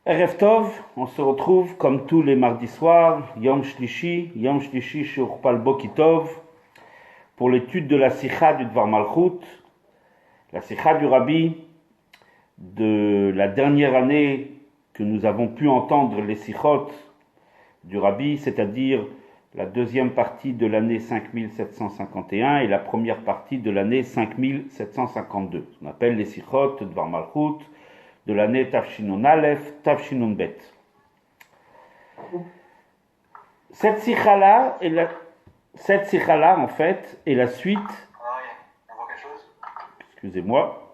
Erev Tov, on se retrouve comme tous les mardis soirs, Yom Shlishi Sheurpal Bokitov, pour l'étude de la Sikha du Dvar Malchut, la Sikha du Rabbi, de la dernière année que nous avons pu entendre les Sikhot du Rabbi, c'est-à-dire la deuxième partie de l'année 5751 et la première partie de l'année 5752. On appelle les Sikhot Dvar Malchut, de l'année Tafshinun Aleph, Tafshinun Bet. Cette sikha-là, en fait, est la suite. On voit quelque chose ? Excusez-moi.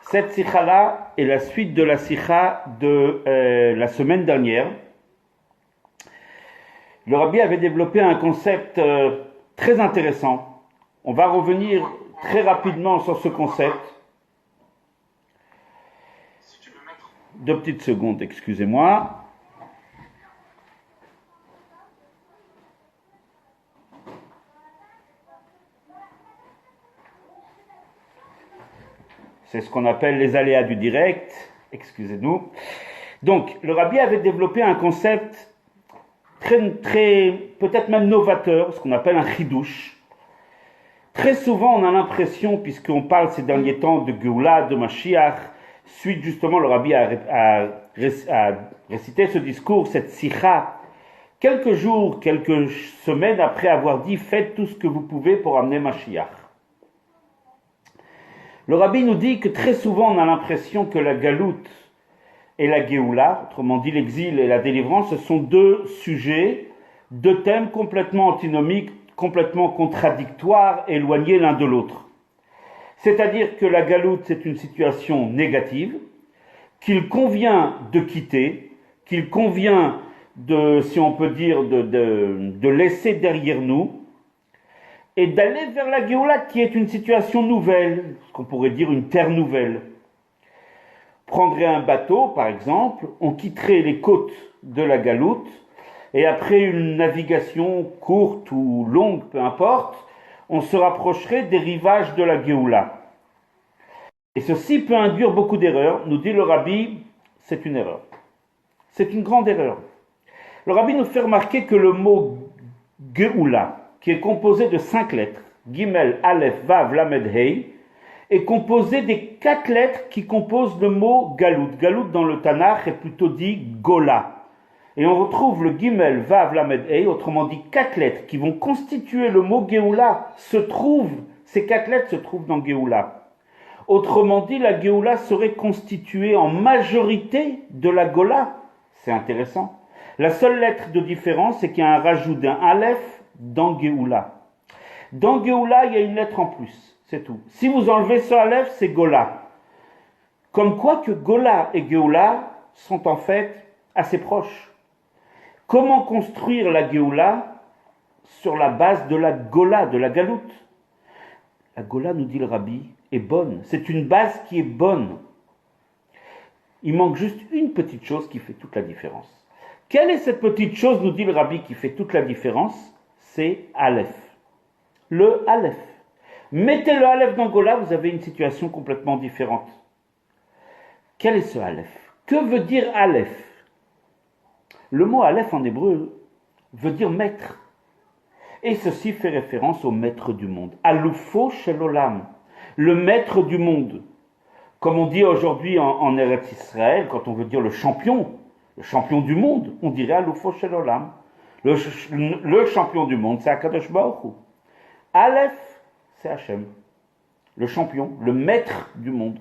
Cette sikha-là est la suite de la sikha de la semaine dernière. Le Rabbi avait développé un concept très intéressant. On va revenir très rapidement sur ce concept. 2 petites secondes, excusez-moi. C'est ce qu'on appelle les aléas du direct. Excusez-nous. Donc, le Rabbi avait développé un concept très, peut-être même novateur, ce qu'on appelle un chidouche. Très souvent, on a l'impression, puisqu'on parle ces derniers temps de Géoula, de Mashiach, suite justement, le Rabbi a récité ce discours, cette sikha, quelques jours, quelques semaines après avoir dit « Faites tout ce que vous pouvez pour amener Mashiach ». Le Rabbi nous dit que très souvent, on a l'impression que la galoute et la Géoula, autrement dit l'exil et la délivrance, ce sont deux sujets, deux thèmes complètement antinomiques, complètement contradictoires, éloignés l'un de l'autre. C'est-à-dire que la galoute, c'est une situation négative, qu'il convient de quitter, qu'il convient de, si on peut dire, de laisser derrière nous, et d'aller vers la Géoula, qui est une situation nouvelle, ce qu'on pourrait dire une terre nouvelle. Prendrait un bateau, par exemple, on quitterait les côtes de la galoute, et après une navigation courte ou longue, peu importe, on se rapprocherait des rivages de la Géoula. Et ceci peut induire beaucoup d'erreurs. Nous dit le Rabbi, c'est une erreur. C'est une grande erreur. Le Rabbi nous fait remarquer que le mot Géoula, qui est composé de 5 lettres, Gimel, Aleph, Vav, Lamed, Hei, est composé des 4 lettres qui composent le mot Galout. Galout dans le Tanakh est plutôt dit Gola. Et on retrouve le Gimel, Vav, Lamed, Hei, autrement dit 4 lettres qui vont constituer le mot Géoula, ces 4 lettres se trouvent dans Géoula. Autrement dit, la Géoula serait constituée en majorité de la Gola. C'est intéressant. La seule lettre de différence, c'est qu'il y a un rajout d'un Aleph dans Géoula. Dans Géoula, il y a une lettre en plus, c'est tout. Si vous enlevez ce Aleph, c'est Gola. Comme quoi que Gola et Géoula sont en fait assez proches. Comment construire la Géoula sur la base de la Gola, de la galoute? La Gola, nous dit le Rabbi, est bonne. C'est une base qui est bonne. Il manque juste une petite chose qui fait toute la différence. Quelle est cette petite chose, nous dit le Rabbi, qui fait toute la différence? C'est Aleph. Le Aleph. Mettez le Aleph dans Gola, vous avez une situation complètement différente. Quel est ce Aleph? Que veut dire Aleph? Le mot Aleph en hébreu veut dire maître. Et ceci fait référence au maître du monde. Aloufo shel olam, le maître du monde. Comme on dit aujourd'hui en Eretz Israël, quand on veut dire le champion du monde, on dirait Aloufo shel olam. Le champion du monde, c'est Akadosh Baruch Hu. Aleph, c'est Hachem. Le champion, le maître du monde.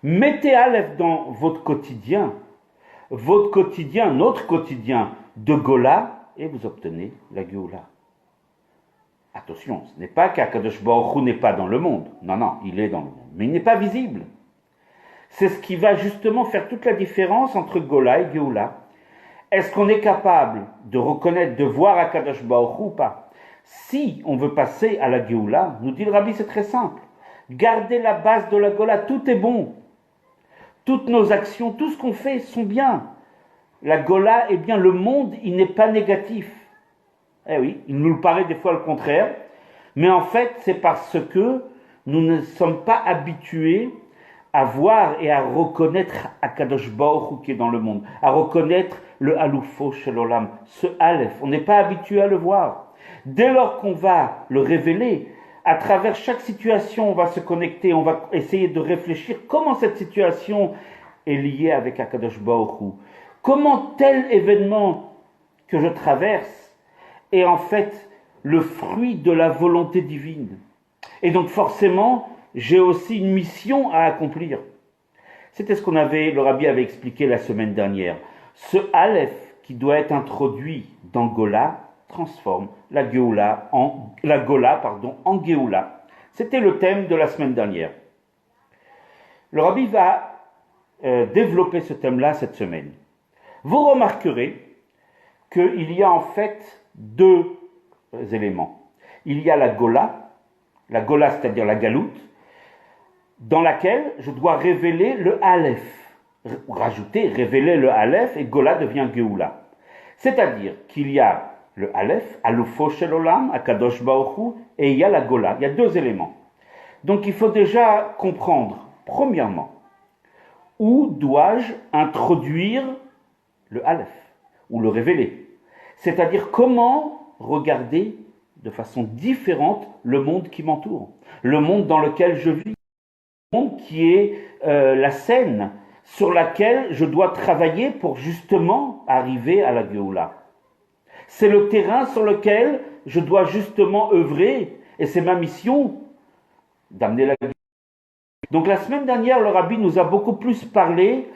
Mettez Aleph dans votre quotidien, notre quotidien de Gola, et vous obtenez la Géoula. Attention, ce n'est pas qu'Akadosh Baruch Hu n'est pas dans le monde. Non, il est dans le monde. Mais il n'est pas visible. C'est ce qui va justement faire toute la différence entre Gola et Géoula. Est-ce qu'on est capable de reconnaître, de voir Akadosh Baruch Hu ou pas? Si on veut passer à la Géoula, nous dit le Rabbi, c'est très simple. Gardez la base de la Gola, tout est bon. Toutes nos actions, tout ce qu'on fait sont bien. La Gola est bien, le monde, il n'est pas négatif. Eh oui, il nous paraît des fois le contraire, mais en fait, c'est parce que nous ne sommes pas habitués à voir et à reconnaître Akadosh Baruch Hu qui est dans le monde, à reconnaître le Alufo Shel Olam, ce Aleph. On n'est pas habitué à le voir. Dès lors qu'on va le révéler, à travers chaque situation, on va se connecter, on va essayer de réfléchir comment cette situation est liée avec Akadosh Baruch Hu. Comment tel événement que je traverse est en fait le fruit de la volonté divine. Et donc forcément, j'ai aussi une mission à accomplir. C'était ce le Rabbi avait expliqué la semaine dernière. Ce Aleph qui doit être introduit dans Gola transforme la Gola en Géoula. C'était le thème de la semaine dernière. Le Rabbi va développer ce thème-là cette semaine. Vous remarquerez qu'il y a en fait deux éléments. Il y a la Gola c'est-à-dire la galoute, dans laquelle je dois révéler le Aleph, révéler le Aleph, et Gola devient Géoula. C'est-à-dire qu'il y a le Aleph, Alufo Shel Olam, Akadosh Baruch Hu, et il y a la Gola. Il y a deux éléments. Donc il faut déjà comprendre, premièrement, où dois-je introduire le Aleph, ou le révéler. C'est-à-dire comment regarder de façon différente le monde qui m'entoure, le monde dans lequel je vis, le monde qui est la scène sur laquelle je dois travailler pour justement arriver à la Géoula. C'est le terrain sur lequel je dois justement œuvrer, et c'est ma mission d'amener la Géoula. Donc la semaine dernière, le Rabbi nous a beaucoup plus parlé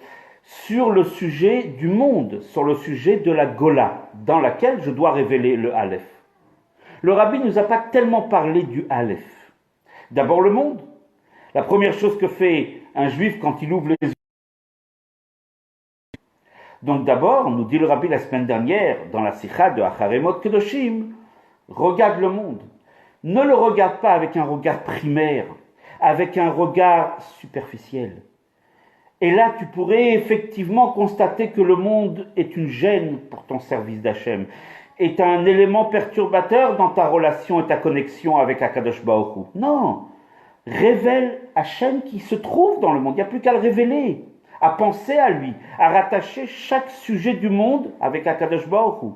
sur le sujet du monde, sur le sujet de la Gola, dans laquelle je dois révéler le Aleph. Le Rabbi ne nous a pas tellement parlé du Aleph. D'abord le monde. La première chose que fait un juif quand il ouvre les yeux. Donc d'abord, nous dit le Rabbi la semaine dernière, dans la Sikha de Acharemot Kedoshim, regarde le monde. Ne le regarde pas avec un regard primaire, avec un regard superficiel. Et là, tu pourrais effectivement constater que le monde est une gêne pour ton service d'Hachem, est un élément perturbateur dans ta relation et ta connexion avec Akadosh Baruch Hu. Non, révèle Hachem qui se trouve dans le monde. Il n'y a plus qu'à le révéler, à penser à lui, à rattacher chaque sujet du monde avec Akadosh Baruch Hu.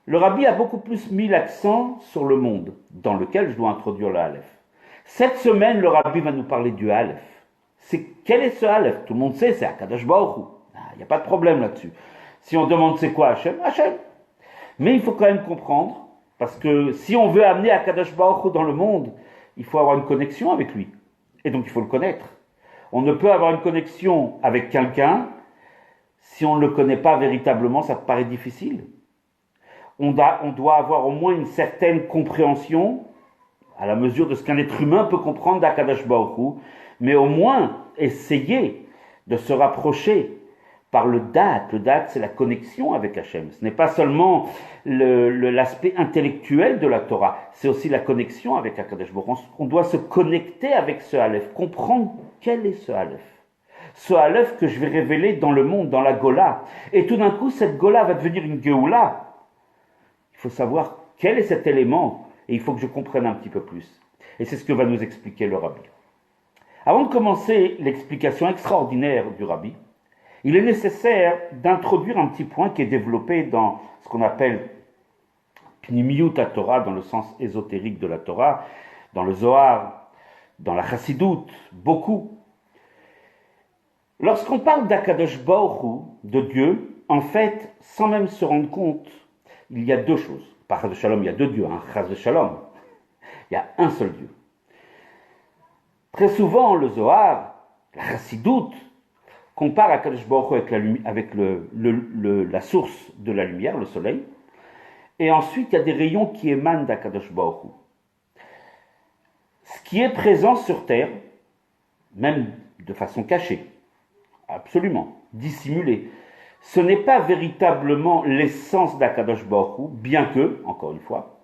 Le Rabbi a beaucoup plus mis l'accent sur le monde, dans lequel je dois introduire le Aleph. Cette semaine, le Rabbi va nous parler du Aleph. Quel est ce Aleph? Tout le monde sait, c'est Akadosh Baruch Hu. Il n'y a pas de problème là-dessus. Si on demande c'est quoi Hachem, Hachem. Mais il faut quand même comprendre, parce que si on veut amener Akadosh Baruch Hu dans le monde, il faut avoir une connexion avec lui. Et donc il faut le connaître. On ne peut avoir une connexion avec quelqu'un si on ne le connaît pas véritablement, ça paraît difficile. On doit avoir au moins une certaine compréhension, à la mesure de ce qu'un être humain peut comprendre d'Akadosh Baruch Hu, mais au moins essayer de se rapprocher par le Dat. Le Dat, c'est la connexion avec Hachem. Ce n'est pas seulement l'aspect intellectuel de la Torah, c'est aussi la connexion avec Akadosh Baruch Hu. On doit se connecter avec ce Aleph, comprendre quel est ce Aleph. Ce Aleph que je vais révéler dans le monde, dans la Gola. Et tout d'un coup, cette Gola va devenir une Géoula. Il faut savoir quel est cet élément, et il faut que je comprenne un petit peu plus. Et c'est ce que va nous expliquer le Rabbi. Avant de commencer l'explication extraordinaire du Rabbi, il est nécessaire d'introduire un petit point qui est développé dans ce qu'on appelle Pnimiyut HaTorah, dans le sens ésotérique de la Torah, dans le Zohar, dans la Chassidoute, beaucoup. Lorsqu'on parle d'Akadosh Baruch Hu, de Dieu, en fait, sans même se rendre compte, il y a deux choses. Pas Chas Shalom, il y a deux dieux, Chas Shalom. Il y a un seul Dieu. Très souvent, le Zohar, la Chassidoute, compare Akadosh Baruch Hu avec la source de la lumière, le soleil, et ensuite il y a des rayons qui émanent d'Akadosh Baruch Hu. Ce qui est présent sur terre, même de façon cachée, absolument, dissimulée, ce n'est pas véritablement l'essence d'Akadosh Baruch Hu, bien que, encore une fois,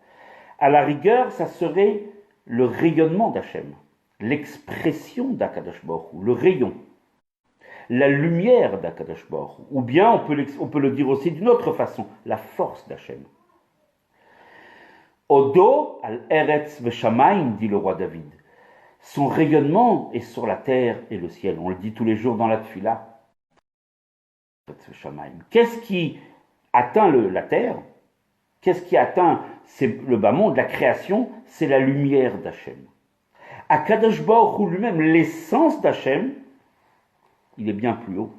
à la rigueur, ça serait le rayonnement d'Hachem, l'expression d'Akadosh Baruch Hu, le rayon. La lumière d'Akadosh Baruch Hu, ou bien on peut le dire aussi d'une autre façon, la force d'Hachem. Odo al Eretz Veshamayim, dit le roi David. Son rayonnement est sur la terre et le ciel. On le dit tous les jours dans la tfila. Qu'est-ce qui atteint la terre? Qu'est-ce qui atteint le bas monde, la création? C'est la lumière d'Hachem. Akadosh Baruch Hu lui-même, l'essence d'Hachem, il est bien plus haut.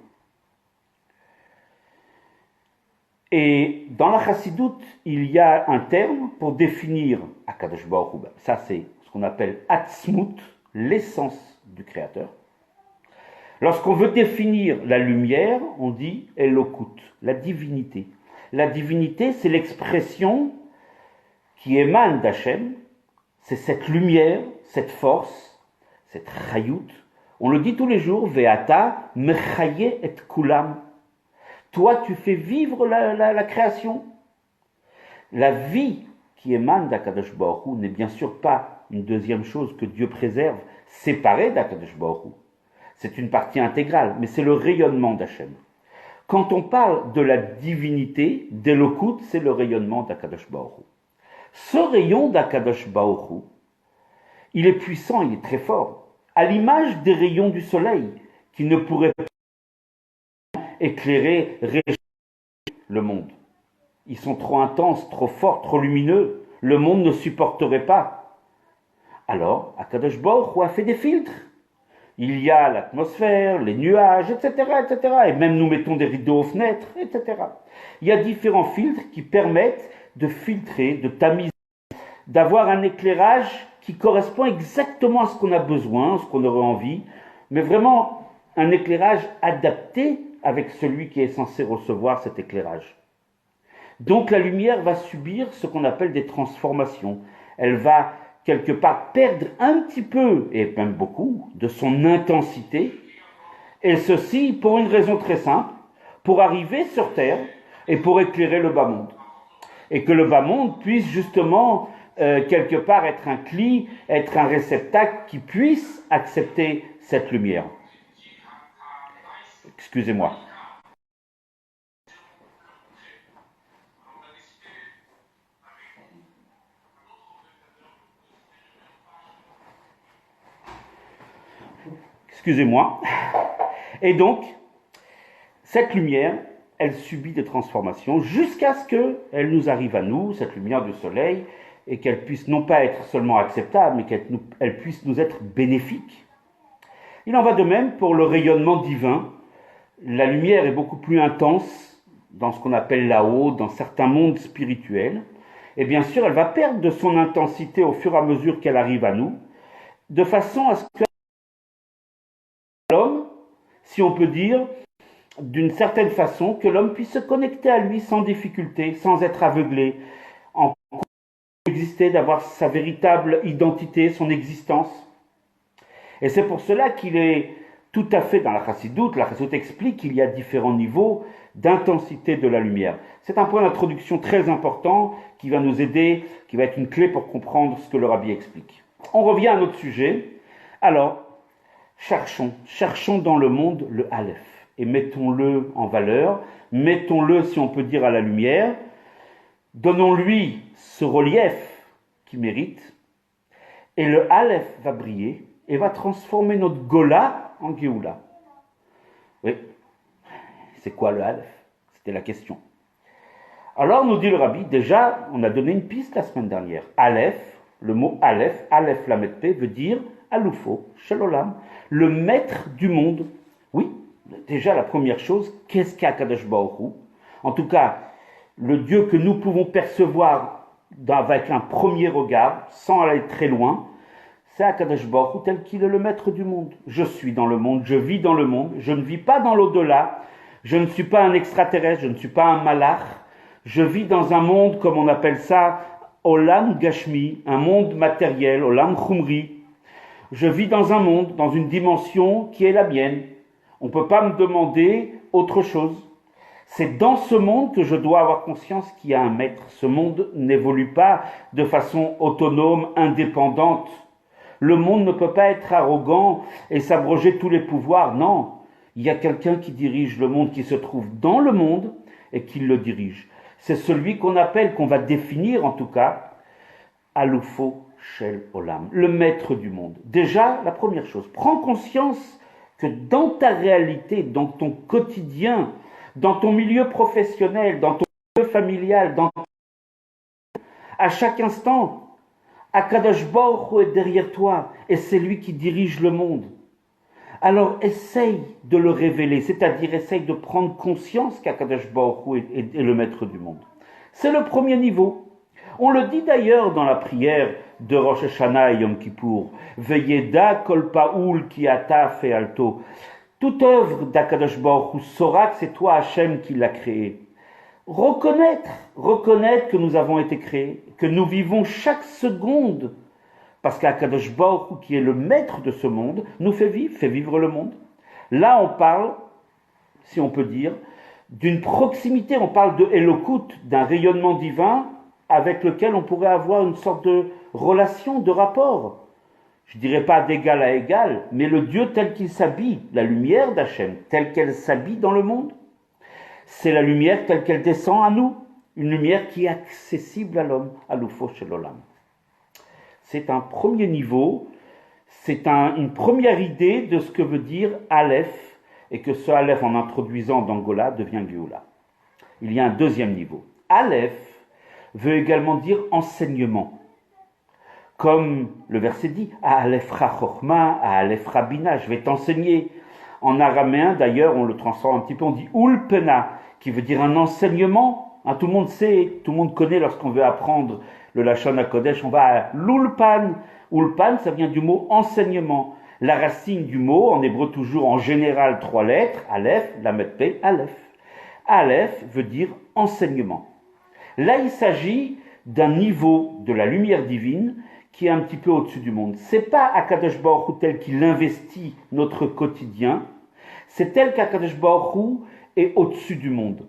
Et dans la Chassidoute, il y a un terme pour définir Akadosh Baruch Hu. Ça, c'est ce qu'on appelle Atzmut, l'essence du Créateur. Lorsqu'on veut définir la lumière, on dit Elokut, la divinité. La divinité, c'est l'expression qui émane d'Hachem, c'est cette lumière, cette force, cette chayut. On le dit tous les jours, Ve'ata mechaye et kulam. Toi, tu fais vivre la création. La vie qui émane d'Akadosh Baruch Hu n'est bien sûr pas une deuxième chose que Dieu préserve, séparée d'Akadosh Baruch Hu. C'est une partie intégrale, mais c'est le rayonnement d'Hachem. Quand on parle de la divinité, d'Elokut, c'est le rayonnement d'Akadosh Baruch Hu. Ce rayon d'Akadosh Baruch Hu, il est puissant, il est très fort, à l'image des rayons du soleil, qui ne pourraient pas éclairer, réchauffer le monde. Ils sont trop intenses, trop forts, trop lumineux. Le monde ne supporterait pas. Alors, Akadosh Baruch Hu a fait des filtres. Il y a l'atmosphère, les nuages, etc., etc. Et même nous mettons des rideaux aux fenêtres, etc. Il y a différents filtres qui permettent de filtrer, de tamiser, d'avoir un éclairage qui correspond exactement à ce qu'on a besoin, ce qu'on aurait envie, mais vraiment un éclairage adapté avec celui qui est censé recevoir cet éclairage. Donc la lumière va subir ce qu'on appelle des transformations. Elle va quelque part perdre un petit peu, et même beaucoup, de son intensité, et ceci pour une raison très simple, pour arriver sur Terre et pour éclairer le bas monde. Et que le bas monde puisse justement, quelque part, être un cli, être un réceptacle qui puisse accepter cette lumière. Excusez-moi. Excusez-moi. Et donc, cette lumière, elle subit des transformations jusqu'à ce qu'elle nous arrive à nous, cette lumière du soleil, et qu'elle puisse non pas être seulement acceptable, mais qu'elle puisse nous être bénéfique. Il en va de même pour le rayonnement divin. La lumière est beaucoup plus intense dans ce qu'on appelle là-haut, dans certains mondes spirituels. Et bien sûr, elle va perdre de son intensité au fur et à mesure qu'elle arrive à nous, de façon à ce que l'homme, si on peut dire, d'une certaine façon, que l'homme puisse se connecter à lui sans difficulté, sans être aveuglé, en exister, d'avoir sa véritable identité, son existence. Et c'est pour cela qu'il est tout à fait dans la Chassidoute explique qu'il y a différents niveaux d'intensité de la lumière. C'est un point d'introduction très important qui va nous aider, qui va être une clé pour comprendre ce que le Rabbi explique. On revient à notre sujet. Alors, cherchons dans le monde le Aleph et mettons-le en valeur, mettons-le, si on peut dire, à la lumière, donnons-lui ce relief qu'il mérite, et le Aleph va briller et va transformer notre Gola en Géoula. Oui, c'est quoi le Aleph? C'était la question. Alors, nous dit le Rabbi, déjà, on a donné une piste la semaine dernière. Aleph, le mot Aleph, Aleph Lamed Pé, veut dire Aloufo, Shalolam, le maître du monde. Oui, déjà la première chose, qu'est-ce qu'est Akadosh Baruch Hu? En tout cas, le Dieu que nous pouvons percevoir avec un premier regard, sans aller très loin, c'est Akadosh Baruch Hu tel qu'il est le maître du monde. Je suis dans le monde, je vis dans le monde, je ne vis pas dans l'au-delà, je ne suis pas un extraterrestre, je ne suis pas un malach, je vis dans un monde, comme on appelle ça, Olam Gashmi, un monde matériel, Olam Khumri. Je vis dans un monde, dans une dimension qui est la mienne. On ne peut pas me demander autre chose. C'est dans ce monde que je dois avoir conscience qu'il y a un maître. Ce monde n'évolue pas de façon autonome, indépendante. Le monde ne peut pas être arrogant et s'abroger tous les pouvoirs. Non, il y a quelqu'un qui dirige le monde, qui se trouve dans le monde et qui le dirige. C'est celui qu'on appelle, qu'on va définir en tout cas, Aloufo Shel Olam, le maître du monde. Déjà, la première chose, prends conscience que dans ta réalité, dans ton quotidien, dans ton milieu professionnel, dans ton milieu familial, à chaque instant, Akadosh Baruch Hu est derrière toi et c'est lui qui dirige le monde. Alors essaye de le révéler, c'est-à-dire essaye de prendre conscience qu'Akadosh Baruch Hu est le maître du monde. C'est le premier niveau. On le dit d'ailleurs dans la prière de Rosh Hashanah et Yom Kippour. Veyeda kol paoul ki ata fe alto. Toute œuvre d'Akadosh Baruch Hu saura que c'est toi Hachem qui l'a créée. Reconnaître que nous avons été créés, que nous vivons chaque seconde, parce qu'Akadosh Baruch Hu, qui est le maître de ce monde, nous fait vivre le monde. Là, on parle, si on peut dire, d'une proximité, on parle de Elokut, d'un rayonnement divin avec lequel on pourrait avoir une sorte de relation, de rapport. Je ne dirais pas d'égal à égal, mais le Dieu tel qu'il s'habille, la lumière d'Hachem, telle qu'elle s'habille dans le monde, c'est la lumière telle qu'elle descend à nous, une lumière qui est accessible à l'homme, à l'Ufo Shel Olam. C'est un premier niveau, c'est une première idée de ce que veut dire Aleph, et que ce Aleph, en introduisant d'Angola, devient Géoula. Il y a un deuxième niveau. Aleph veut également dire enseignement. Comme le verset dit, Aleph Chachorma, Aleph Rabina, je vais t'enseigner. En araméen, d'ailleurs, on le transforme un petit peu, on dit Ulpena, qui veut dire un enseignement. Tout le monde sait, tout le monde connaît lorsqu'on veut apprendre le Lachon HaKodesh, on va à l'Ulpan. Ulpan, ça vient du mot enseignement. La racine du mot, en hébreu toujours en général 3 lettres, Aleph, Lamed Pei, Aleph. Aleph veut dire enseignement. Là, il s'agit d'un niveau de la lumière divine qui est un petit peu au-dessus du monde. C'est pas Akadosh Baruch Hu tel qu'il investit notre quotidien, c'est tel qu'Akadosh Baruch Hu est au-dessus du monde.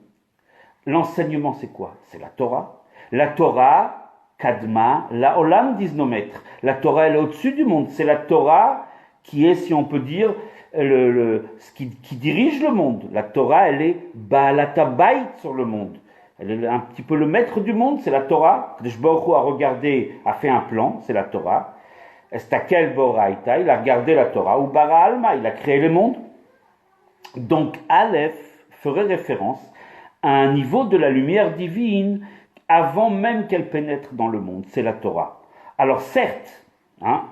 L'enseignement, c'est quoi? C'est la Torah. La Torah, Kadma, la Olam, disent nos maîtres. La Torah, elle est au-dessus du monde. C'est la Torah qui est, si on peut dire, ce qui dirige le monde. La Torah, elle est Baalata Bait sur le monde. Elle est un petit peu le maître du monde, c'est la Torah. Kadosh Baruch Hu a regardé, a fait un plan, c'est la Torah. Estakel Boraita, il a regardé la Torah. Ou Bara Alma, il a créé le monde. Donc Aleph ferait référence à un niveau de la lumière divine avant même qu'elle pénètre dans le monde. C'est la Torah. Alors certes,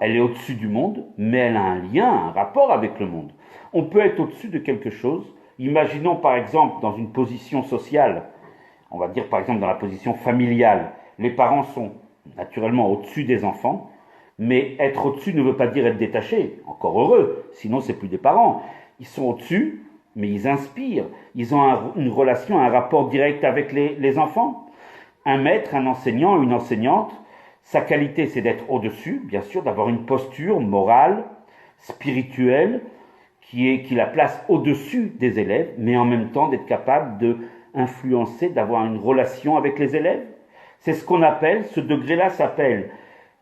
elle est au-dessus du monde, mais elle a un lien, un rapport avec le monde. On peut être au-dessus de quelque chose. Imaginons par exemple dans une position sociale, on va dire par exemple dans la position familiale, les parents sont naturellement au-dessus des enfants, mais être au-dessus ne veut pas dire être détaché, encore heureux, sinon c'est plus des parents. Ils sont au-dessus, mais ils inspirent, ils ont une relation, un rapport direct avec les enfants. Un maître, un enseignant, une enseignante, sa qualité c'est d'être au-dessus, bien sûr, d'avoir une posture morale, spirituelle, qui la place au-dessus des élèves, mais en même temps d'être capable d'influencer, d'avoir une relation avec les élèves. C'est ce qu'on appelle, ce degré-là s'appelle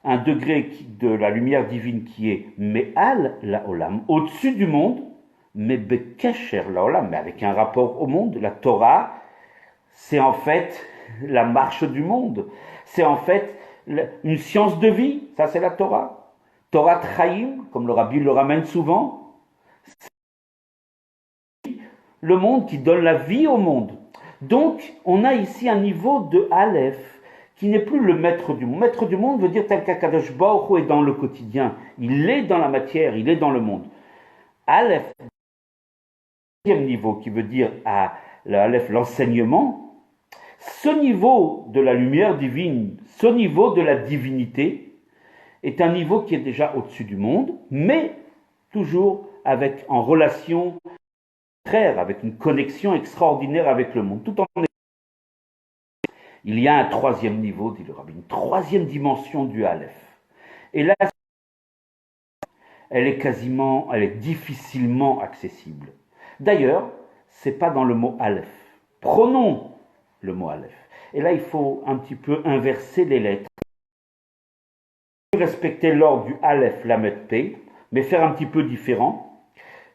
un degré de la lumière divine qui est Me'al la Olam, au-dessus du monde, mais Bekesher la Olam, mais avec un rapport au monde. La Torah, c'est en fait la marche du monde. C'est en fait une science de vie, ça c'est la Torah. Torah Traïm, comme le Rabbi le ramène souvent, c'est le monde qui donne la vie au monde. Donc, on a ici un niveau de Aleph qui n'est plus le maître du monde. Maître du monde veut dire tel qu'Akadosh Baruch Hu est dans le quotidien. Il est dans la matière, il est dans le monde. Aleph, deuxième niveau qui veut dire Aleph, l'enseignement. Ce niveau de la lumière divine, ce niveau de la divinité est un niveau qui est déjà au-dessus du monde, mais toujours en relation avec une connexion extraordinaire avec le monde. Tout en il y a un troisième niveau, dit le rabbin, une troisième dimension du Aleph. Et là, elle est difficilement accessible. D'ailleurs, c'est pas dans le mot Aleph. Prenons le mot Aleph. Et là, il faut un petit peu inverser les lettres. Respecter l'ordre du Aleph, Lamed, Pei, mais faire un petit peu différent.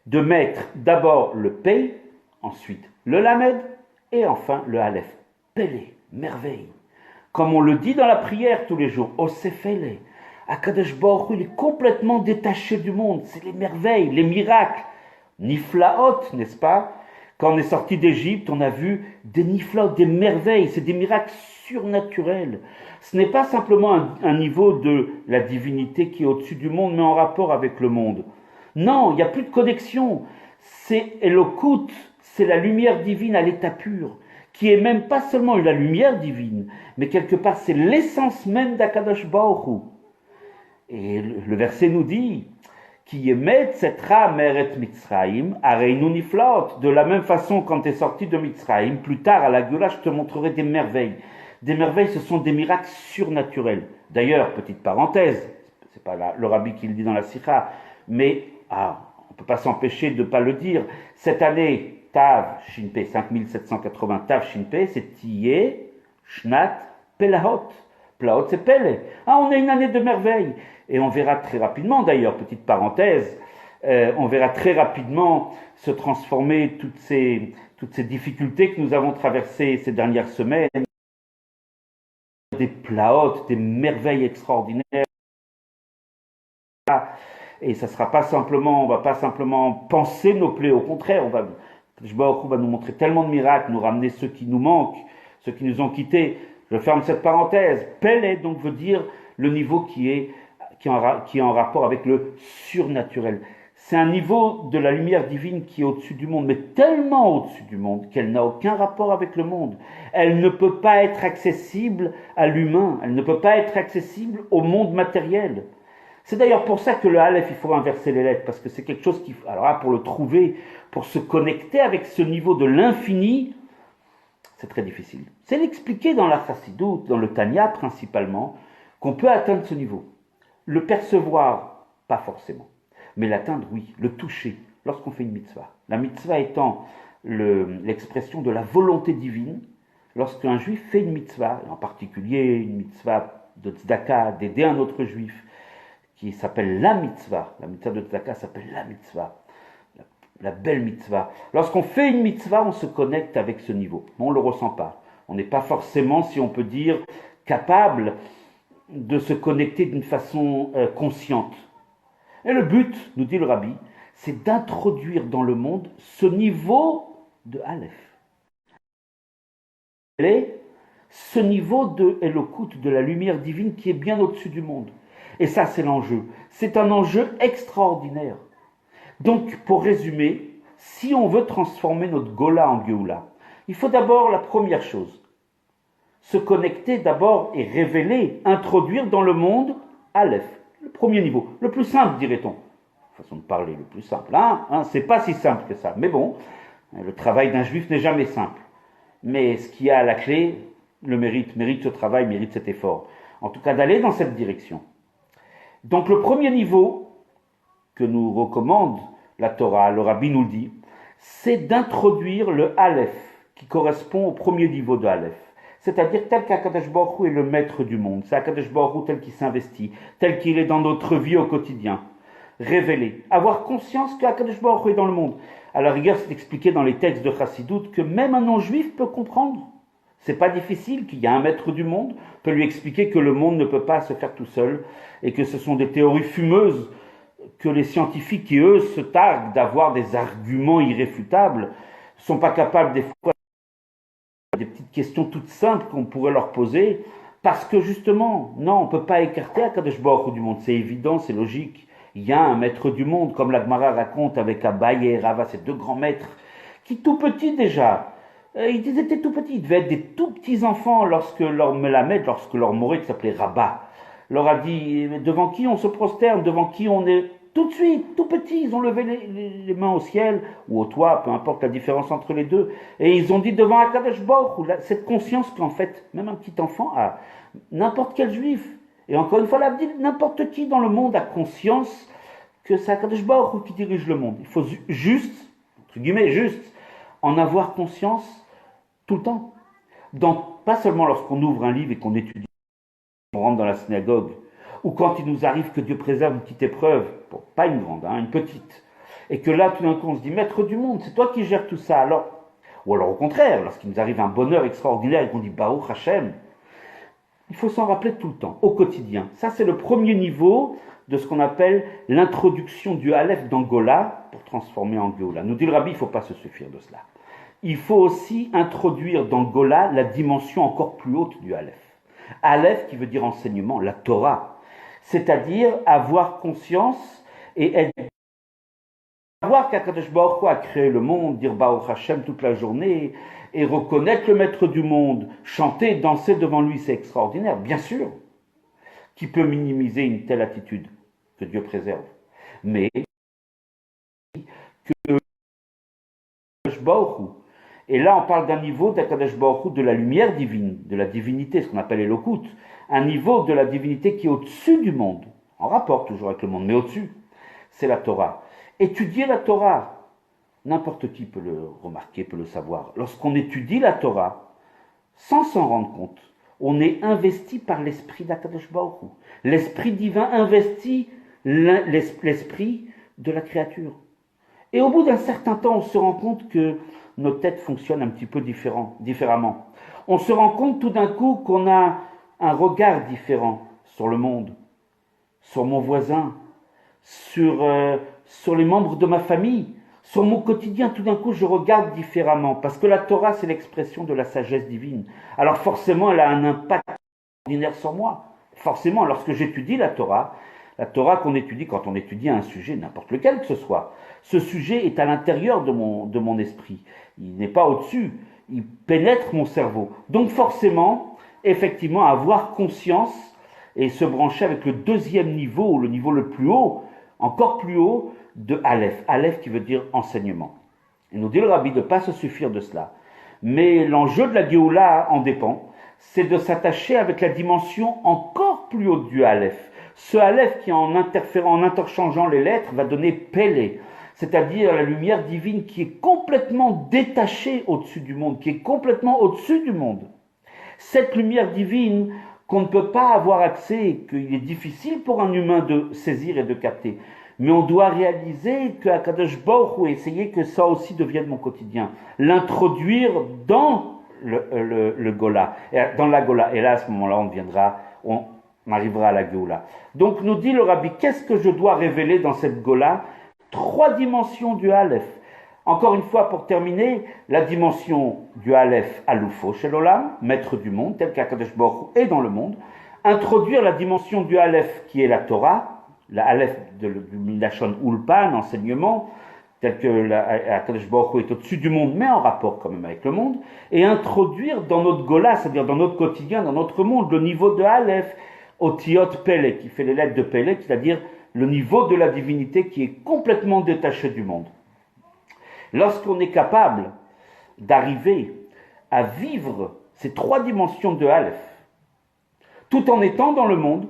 De mettre d'abord le Pei, ensuite le Lamed, et enfin le Aleph. Pélé, merveille. Comme on le dit dans la prière tous les jours, Osefele, Akadosh Baruch Hu, il est complètement détaché du monde. C'est les merveilles, les miracles. Niflaot, n'est-ce pas? Quand on est sorti d'Égypte, on a vu des niflaot, des merveilles. C'est des miracles surnaturels. Ce n'est pas simplement un niveau de la divinité qui est au-dessus du monde, mais en rapport avec le monde. Non, il n'y a plus de connexion. C'est Elokut, c'est la lumière divine à l'état pur, qui est même pas seulement la lumière divine, mais quelque part c'est l'essence même d'Akadosh Baruch Hu. Et le verset nous dit qui émet Tsetra Meret Mitzraim, Areinu Niflaot. De la même façon, quand tu es sorti de Mitzraim, plus tard à la Géoula, je te montrerai des merveilles. Des merveilles, ce sont des miracles surnaturels. D'ailleurs, petite parenthèse, c'est pas le rabbi qui le dit dans la Sikha, mais on ne peut pas s'empêcher de ne pas le dire. Cette année, Tav Shinpei, 5780 Tav Shinpei, c'est Tiyé, Shnat, Pelahot. Pelahot, c'est Pele. On a une année de merveilles. Et on verra très rapidement, d'ailleurs, petite parenthèse, on verra très rapidement se transformer toutes ces difficultés que nous avons traversées ces dernières semaines, des plaotes, des merveilles extraordinaires. Et ça sera pas simplement, on va pas simplement penser nos plaies, au contraire, Baruch Hu va nous montrer tellement de miracles, nous ramener ceux qui nous manquent, ceux qui nous ont quittés. Je ferme cette parenthèse. Pele, donc, veut dire le niveau qui est en rapport avec le surnaturel. C'est un niveau de la lumière divine qui est au-dessus du monde, mais tellement au-dessus du monde qu'elle n'a aucun rapport avec le monde. Elle ne peut pas être accessible à l'humain, elle ne peut pas être accessible au monde matériel. C'est d'ailleurs pour ça que le Aleph, il faut inverser les lettres, parce que c'est quelque chose qui... Alors là, pour le trouver, pour se connecter avec ce niveau de l'infini, c'est très difficile. C'est l'expliquer dans la Chassidoute, dans le Tanya principalement, qu'on peut atteindre ce niveau. Le percevoir, pas forcément. Mais l'atteindre, oui. Le toucher, lorsqu'on fait une mitzvah. La mitzvah étant l'expression de la volonté divine. Lorsqu'un juif fait une mitzvah, en particulier une mitzvah de tzedaka, d'aider un autre juif, qui s'appelle la mitzvah de tzedaka s'appelle la mitzvah, la belle mitzvah. Lorsqu'on fait une mitzvah, on se connecte avec ce niveau. On ne le ressent pas. On n'est pas forcément, si on peut dire, capable de se connecter d'une façon consciente. Et le but, nous dit le rabbi, c'est d'introduire dans le monde ce niveau de Aleph. Ce niveau de Elokut, de la lumière divine qui est bien au-dessus du monde. Et ça, c'est l'enjeu. C'est un enjeu extraordinaire. Donc, pour résumer, si on veut transformer notre Gola en Géoula, il faut d'abord la première chose, se connecter d'abord et révéler, introduire dans le monde Aleph, le premier niveau, le plus simple, dirait-on. Façon de parler, le plus simple. C'est pas si simple que ça. Mais bon, le travail d'un juif n'est jamais simple. Mais ce qui a à la clé, le mérite ce travail, mérite cet effort. En tout cas, d'aller dans cette direction. Donc le premier niveau que nous recommande la Torah, le Rabbi nous le dit, c'est d'introduire le Aleph, qui correspond au premier niveau de Aleph. C'est-à-dire tel qu'Akadosh Baruch Hu est le maître du monde. C'est Akadosh Baruch Hu tel qu'il s'investit, tel qu'il est dans notre vie au quotidien. Révéler, avoir conscience qu'Akadosh Baruch Hu est dans le monde. À la rigueur, c'est expliqué dans les textes de Chassidoute que même un non-juif peut comprendre. C'est pas difficile qu'il y a un maître du monde, peut lui expliquer que le monde ne peut pas se faire tout seul et que ce sont des théories fumeuses que les scientifiques qui, eux, se targuent d'avoir des arguments irréfutables, ne sont pas capables des fois des petites questions toutes simples qu'on pourrait leur poser, parce que justement, non, on ne peut pas écarter Akadosh Baruch Hu du monde, c'est évident, c'est logique. Il y a un maître du monde, comme la Gemara raconte avec Abaye et Rava, ces deux grands maîtres, qui tout petits déjà, ils étaient tout petits, ils devaient être des tout petits enfants lorsque leur Melamed, lorsque leur Moré, qui s'appelait Rabat, leur a dit devant qui on se prosterne, devant qui on est tout de suite, tout petits, ils ont levé les mains au ciel ou au toit, peu importe la différence entre les deux, et ils ont dit devant Akadosh Baruch Hu, cette conscience qu'en fait, même un petit enfant a, n'importe quel juif, et encore une fois, la dit, n'importe qui dans le monde a conscience que c'est Akadosh Baruch Hu qui dirige le monde. Il faut juste, entre guillemets, juste, en avoir conscience tout le temps. Donc, pas seulement lorsqu'on ouvre un livre et qu'on étudie, on rentre dans la synagogue, ou quand il nous arrive que Dieu préserve une petite épreuve, bon, pas une grande, une petite, et que là, tout d'un coup, on se dit, maître du monde, c'est toi qui gères tout ça, alors, ou alors au contraire, lorsqu'il nous arrive un bonheur extraordinaire et qu'on dit, Baruch Hashem, Il faut s'en rappeler tout le temps, au quotidien. Ça, c'est le premier niveau de ce qu'on appelle l'introduction du Aleph dans Gola pour transformer en Géoula. Nous dit le Rabbi, il ne faut pas se suffire de cela. Il faut aussi introduire dans Gola la dimension encore plus haute du Aleph. Aleph qui veut dire enseignement, la Torah. C'est-à-dire avoir conscience et être savoir qu'Akadosh Baruch Hu a créé le monde, dire Baruch Hashem toute la journée, et reconnaître le maître du monde, chanter, danser devant lui, c'est extraordinaire, bien sûr. Qui peut minimiser une telle attitude? Que Dieu préserve. Mais que Akadosh Baruch Hu, et là on parle d'un niveau d'Akadosh Baruch Hu, de la lumière divine, de la divinité, ce qu'on appelle Elokut, un niveau de la divinité qui est au-dessus du monde, en rapport toujours avec le monde, mais au-dessus, c'est la Torah. Étudier la Torah, n'importe qui peut le remarquer, peut le savoir. Lorsqu'on étudie la Torah, sans s'en rendre compte, on est investi par l'esprit d'Akadosh Baruch Hu. L'esprit divin investit l'esprit de la créature. Et au bout d'un certain temps, on se rend compte que nos têtes fonctionnent un petit peu différemment. On se rend compte tout d'un coup qu'on a un regard différent sur le monde, sur mon voisin, sur les membres de ma famille, sur mon quotidien. Tout d'un coup, je regarde différemment, parce que la Torah, c'est l'expression de la sagesse divine. Alors forcément, elle a un impact ordinaire sur moi. Forcément, lorsque j'étudie la Torah qu'on étudie quand on étudie un sujet, n'importe lequel que ce soit, ce sujet est à l'intérieur de mon esprit. Il n'est pas au-dessus, il pénètre mon cerveau. Donc forcément, effectivement, avoir conscience et se brancher avec le deuxième niveau, le niveau le plus haut, encore plus haut, de Aleph. Aleph qui veut dire enseignement. Il nous dit le Rabbi de ne pas se suffire de cela. Mais l'enjeu de la Géoula en dépend, c'est de s'attacher avec la dimension encore plus haute du Aleph. Ce Aleph qui, en interchangeant les lettres, va donner Pélé, c'est-à-dire la lumière divine qui est complètement détachée au-dessus du monde, qui est complètement au-dessus du monde. Cette lumière divine qu'on ne peut pas avoir accès, qu'il est difficile pour un humain de saisir et de capter. Mais on doit réaliser que Akadosh Baruch Hu, essayer que ça aussi devienne mon quotidien, l'introduire dans le Gola, dans la Gola. Et là, à ce moment-là, on arrivera à la Géoula. Donc, nous dit le Rabbi, qu'est-ce que je dois révéler dans cette Gola? 3 dimensions du Aleph. Encore une fois, pour terminer, la dimension du Aleph Alufo Shel Olam, maître du monde, tel qu'Akadosh Baruch Hu est dans le monde. Introduire la dimension du Aleph qui est la Torah, la Aleph du Milachon Ulpan, enseignement, tel que Akadosh Baruch Hu est au-dessus du monde, mais en rapport quand même avec le monde, et introduire dans notre Gola, c'est-à-dire dans notre quotidien, dans notre monde, le niveau de Aleph, Otiot Pele, qui fait les lettres de Pele, c'est-à-dire le niveau de la divinité qui est complètement détaché du monde. Lorsqu'on est capable d'arriver à vivre ces 3 dimensions de Aleph, tout en étant dans le monde,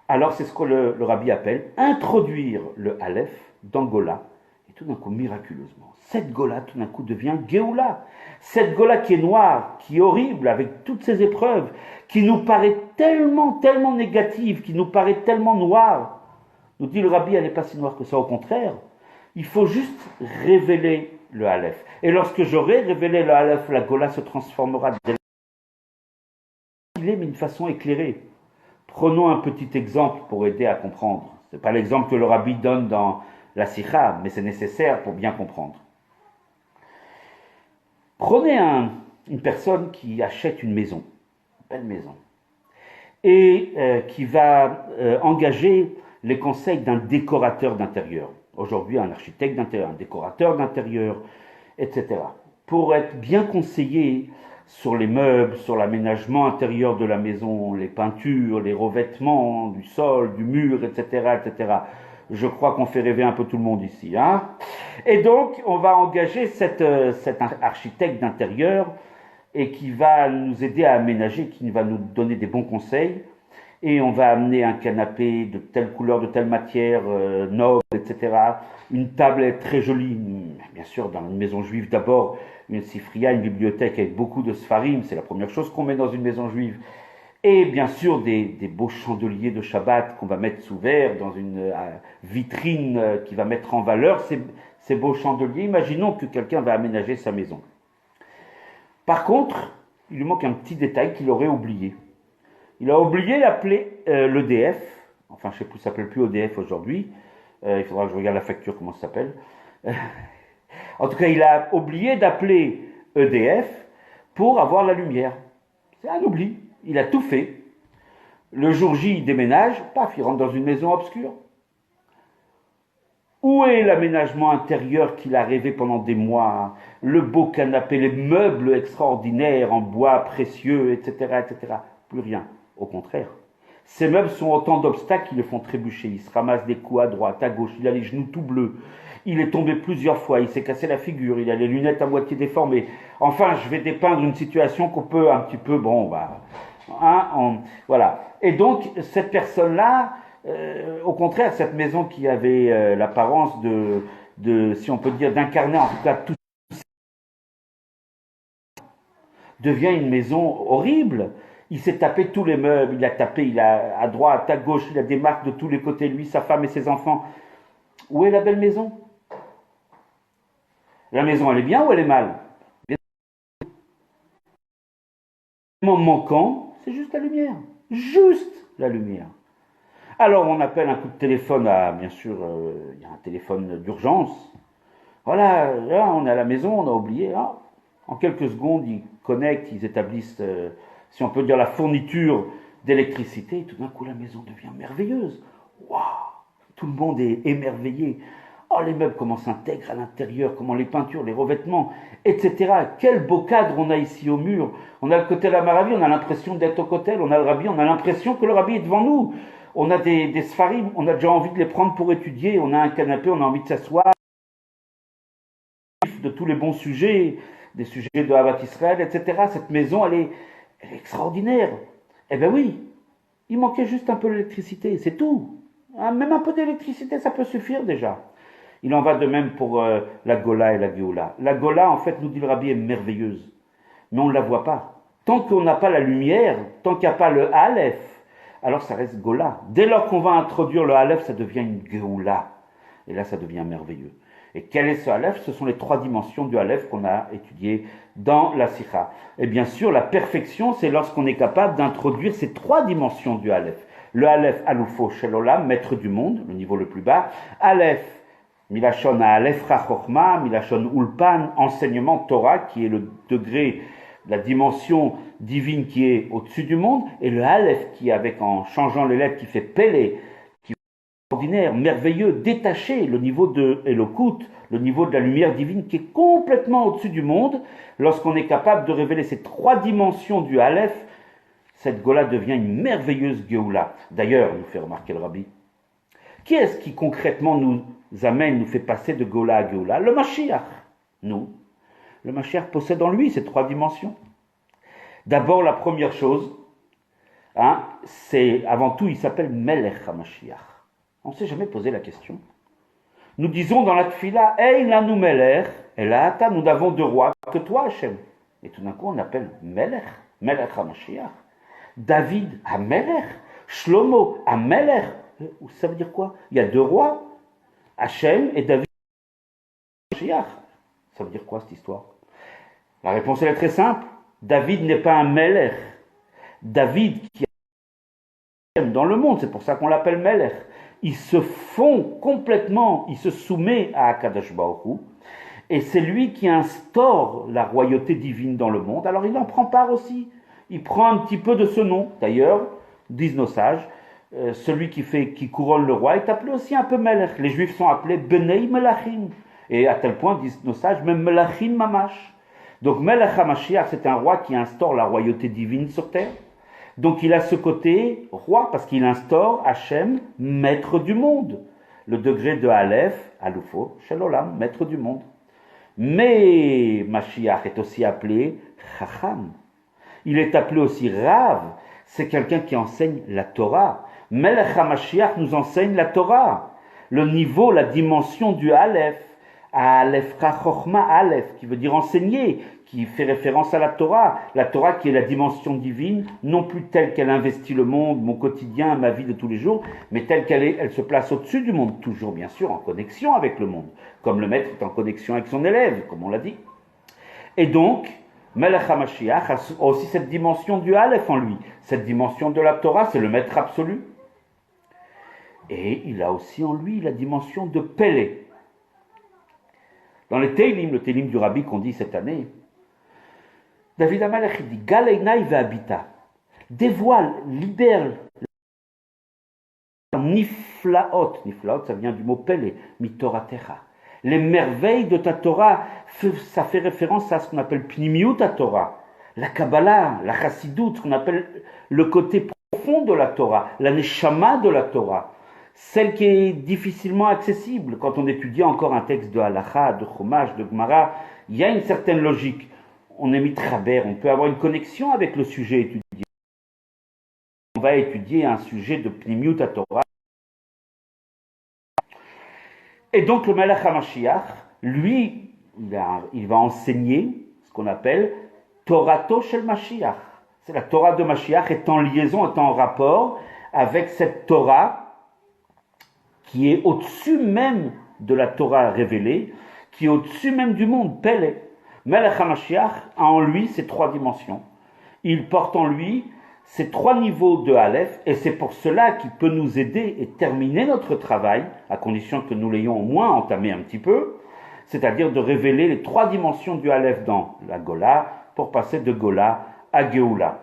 alors c'est ce que le Rabbi appelle introduire le Aleph dans Gola. Et tout d'un coup, miraculeusement, cette Gola tout d'un coup devient Géoula. Cette Gola qui est noire, qui est horrible, avec toutes ces épreuves, qui nous paraît tellement négative, qui nous paraît tellement noire, nous dit le Rabbi, elle n'est pas si noire que ça, au contraire. Il faut juste révéler le Aleph. Et lorsque j'aurai révélé le Aleph, la Gola se transformera mais d'une façon éclairée. Prenons un petit exemple pour aider à comprendre. Ce n'est pas l'exemple que le Rabbi donne dans la Sikha, mais c'est nécessaire pour bien comprendre. Prenez une personne qui achète une maison, une belle maison, et qui va engager les conseils d'un décorateur d'intérieur. Aujourd'hui, un architecte d'intérieur, un décorateur d'intérieur, etc. Pour être bien conseillé sur les meubles, sur l'aménagement intérieur de la maison, les peintures, les revêtements du sol, du mur, etc., etc. Je crois qu'on fait rêver un peu tout le monde ici. Hein. Et donc, on va engager cet architecte d'intérieur et qui va nous aider à aménager, qui va nous donner des bons conseils. Et on va amener un canapé de telle couleur, de telle matière, noble, etc. Une table très jolie, bien sûr, dans une maison juive d'abord, une sifria, une bibliothèque avec beaucoup de sfarim, c'est la première chose qu'on met dans une maison juive. Et bien sûr, des beaux chandeliers de Shabbat qu'on va mettre sous verre dans une vitrine qui va mettre en valeur ces beaux chandeliers. Imaginons que quelqu'un va aménager sa maison. Par contre, il lui manque un petit détail qu'il aurait oublié. Il a oublié d'appeler l'EDF, enfin je ne sais plus, ça s'appelle plus EDF aujourd'hui, il faudra que je regarde la facture, comment ça s'appelle. En tout cas, il a oublié d'appeler EDF pour avoir la lumière. C'est un oubli, il a tout fait. Le jour J, il déménage, paf, il rentre dans une maison obscure. Où est l'aménagement intérieur qu'il a rêvé pendant des mois? Le beau canapé, les meubles extraordinaires en bois précieux, etc., etc. Plus rien. Au contraire. Ces meubles sont autant d'obstacles qui le font trébucher. Il se ramasse des coups à droite, à gauche, il a les genoux tout bleus. Il est tombé plusieurs fois, il s'est cassé la figure, il a les lunettes à moitié déformées. Enfin, je vais dépeindre une situation qu'on peut un petit peu, voilà. Et donc, cette personne-là, au contraire, cette maison qui avait l'apparence de, si on peut dire, d'incarner en tout cas tout, devient une maison horrible. Il s'est tapé tous les meubles, il a tapé, il a à droite, à gauche, il a des marques de tous les côtés, lui, sa femme et ses enfants. Où est la belle maison? La maison, elle est bien ou elle est mal? L'élément manquant, c'est juste la lumière. Juste la lumière. Alors on appelle un coup de téléphone à, bien sûr, il y a un téléphone d'urgence. Voilà, là on est à la maison, on a oublié. Ah, en quelques secondes, ils connectent, ils établissent, si on peut dire, la fourniture d'électricité. Et tout d'un coup, la maison devient merveilleuse. Waouh! Tout le monde est émerveillé. Oh, les meubles, comment s'intègrent à l'intérieur, comment les peintures, les revêtements, etc. Quel beau cadre on a ici au mur. On a le Kotel Amaravi, on a l'impression d'être au Kotel. On a le Rabbi, on a l'impression que le Rabbi est devant nous. On a des sfarim, on a déjà envie de les prendre pour étudier. On a un canapé, on a envie de s'asseoir. De tous les bons sujets, des sujets de Havat Israël, etc. Cette maison, elle est extraordinaire. Eh bien oui, il manquait juste un peu d'électricité, c'est tout. Même un peu d'électricité, ça peut suffire déjà. Il en va de même pour la Gola et la Géoula. La Gola, en fait, nous dit le Rabbi, est merveilleuse. Mais on ne la voit pas. Tant qu'on n'a pas la lumière, tant qu'il n'y a pas le Aleph, alors ça reste Gola. Dès lors qu'on va introduire le Aleph, ça devient une Géoula. Et là, ça devient merveilleux. Et quel est ce Aleph? Ce sont les 3 dimensions du Aleph qu'on a étudiées dans la Sikha. Et bien sûr, la perfection, c'est lorsqu'on est capable d'introduire ces 3 dimensions du Aleph. Le Aleph, Alufo Shel Olam, maître du monde, le niveau le plus bas. Aleph, Milachon à Aleph Chachokma, Milachon Ulpan, enseignement Torah, qui est le degré, la dimension divine qui est au-dessus du monde, et le Aleph qui, avec en changeant les lettres, qui fait Pélé, qui est ordinaire, merveilleux, détaché, le niveau de Elokut, le niveau de la lumière divine qui est complètement au-dessus du monde. Lorsqu'on est capable de révéler ces 3 dimensions du Aleph, cette Gola devient une merveilleuse Géoula. D'ailleurs, nous fait remarquer le Rabbi, qui est-ce qui concrètement nous amène, nous fait passer de Gola à Géoula? Le Mashiach. Nous. Le Mashiach possède en lui ces 3 dimensions. D'abord, la première chose, c'est, avant tout, il s'appelle Melech HaMashiach. On ne s'est jamais posé la question. Nous disons dans la Tfila, Ein lanu Melech, Elata, nous n'avons de roi que toi, Hachem. Et tout d'un coup, on appelle Melech, Melech HaMashiach. David HaMelech, Shlomo HaMelech. Ça veut dire quoi? Il y a 2 rois, Hachem et David HaMashiach. Ça veut dire quoi cette histoire? La réponse elle est très simple. David n'est pas un Melech. David qui est dans le monde, c'est pour ça qu'on l'appelle Melech. Il se fond complètement, il se soumet à Akadosh Baruch Hu, et c'est lui qui instaure la royauté divine dans le monde. Alors il en prend part aussi. Il prend un petit peu de ce nom. D'ailleurs, disent nos sages, celui qui couronne le roi est appelé aussi un peu Melech. Les Juifs sont appelés Benei Melachim. Et à tel point, disent nos sages, même Melachim Mamash. Donc Melech HaMashiach, c'est un roi qui instaure la royauté divine sur terre. Donc il a ce côté roi, parce qu'il instaure Hachem, maître du monde. Le degré de Aleph, Alufo, Shel Olam, maître du monde. Mais Mashiach est aussi appelé Chacham. Il est appelé aussi Rav. C'est quelqu'un qui enseigne la Torah. Melech HaMashiach nous enseigne la Torah. Le niveau, la dimension du Aleph. Aleph Chachokma Aleph, qui veut dire enseigner, qui fait référence à la Torah qui est la dimension divine, non plus telle qu'elle investit le monde, mon quotidien, ma vie de tous les jours, mais telle qu'elle est, elle se place au-dessus du monde, toujours bien sûr en connexion avec le monde, comme le maître est en connexion avec son élève, comme on l'a dit. Et donc, Melech HaMashiach a aussi cette dimension du Aleph en lui. Cette dimension de la Torah, c'est le maître absolu. Et il a aussi en lui la dimension de Pélé. Dans le Teilim du Rabbi qu'on dit cette année, David HaMelech dit Galeinai ve'habita, dévoile, libère Niflaot, ça vient du mot Pélé, mitoratecha. Les merveilles de ta Torah, ça fait référence à ce qu'on appelle Pnimiut ta Torah, la Kabbalah, la Chassidut, ce qu'on appelle le côté profond de la Torah, la Neshama de la Torah, celle qui est difficilement accessible. Quand on étudie encore un texte de Halacha, de Chumash, de Gemara, il y a une certaine logique. On est mitraber, on peut avoir une connexion avec le sujet étudié. On va étudier un sujet de Pnimiut ta Torah. Et donc le Melech HaMashiach, lui, il va enseigner ce qu'on appelle Torato Shel Mashiach. C'est la Torah de Mashiach est en liaison, est en rapport avec cette Torah qui est au-dessus même de la Torah révélée, qui est au-dessus même du monde, Pélé. Melech HaMashiach a en lui ces trois dimensions. Il porte en lui ces trois niveaux de Aleph, et c'est pour cela qu'il peut nous aider et terminer notre travail, à condition que nous l'ayons au moins entamé un petit peu, c'est-à-dire de révéler les trois dimensions du Aleph dans la Gola, pour passer de Gola à Géoula.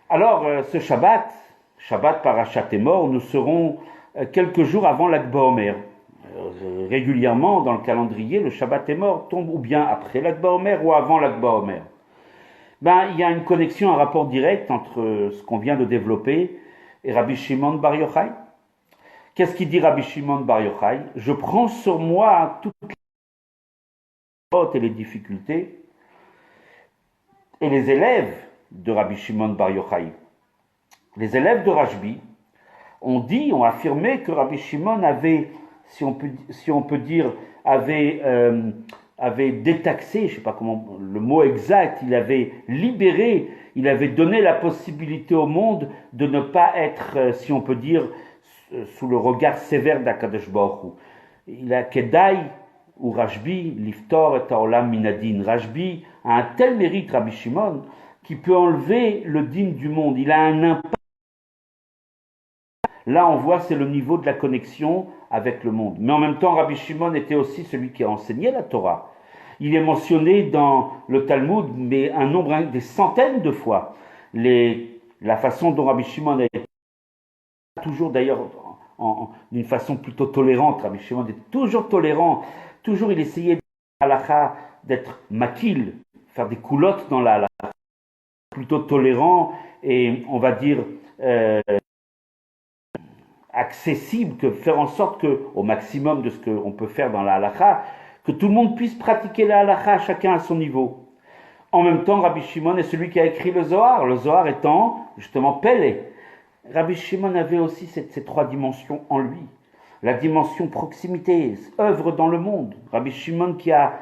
Alors, ce Shabbat Parashat Emor, nous serons quelques jours avant l'Ag BaOmer. Régulièrement, dans le calendrier, le Shabbat Emor tombe ou bien après l'Ag BaOmer ou avant l'Ag BaOmer. Il y a une connexion, un rapport direct entre ce qu'on vient de développer et Rabbi Shimon Bar Yochai. Qu'est-ce qu'il dit Rabbi Shimon Bar Yochai? Je prends sur moi toutes les fautes et les difficultés et les élèves de Rabbi Shimon Bar Yochai. Les élèves de Rashbi ont affirmé que Rabbi Shimon avait, si on peut dire, avait détaxé, je ne sais pas comment le mot exact, il avait libéré, il avait donné la possibilité au monde de ne pas être, si on peut dire, sous le regard sévère d'Akadosh Baruch Hu. Il a Kedai ou Rashbi, Liftor et Haolam Minadin. Rashbi a un tel mérite, Rabbi Shimon, qui peut enlever le din du monde. Il a un impact. Là, on voit, c'est le niveau de la connexion avec le monde. Mais en même temps, Rabbi Shimon était aussi celui qui a enseigné la Torah. Il est mentionné dans le Talmud, mais un nombre, des centaines de fois. La façon dont Rabbi Shimon a été, toujours d'ailleurs d'une façon plutôt tolérante, Rabbi Shimon était toujours tolérant, toujours il essayait d'être makil, faire des coulottes dans la halakha, plutôt tolérant et on va dire accessible, que faire en sorte que, au maximum de ce qu'on peut faire dans la halakha, que tout le monde puisse pratiquer la halakha, chacun à son niveau. En même temps, Rabbi Shimon est celui qui a écrit le Zohar étant justement Pélé. Rabbi Shimon avait aussi ces trois dimensions en lui. La dimension proximité, œuvre dans le monde. Rabbi Shimon qui a,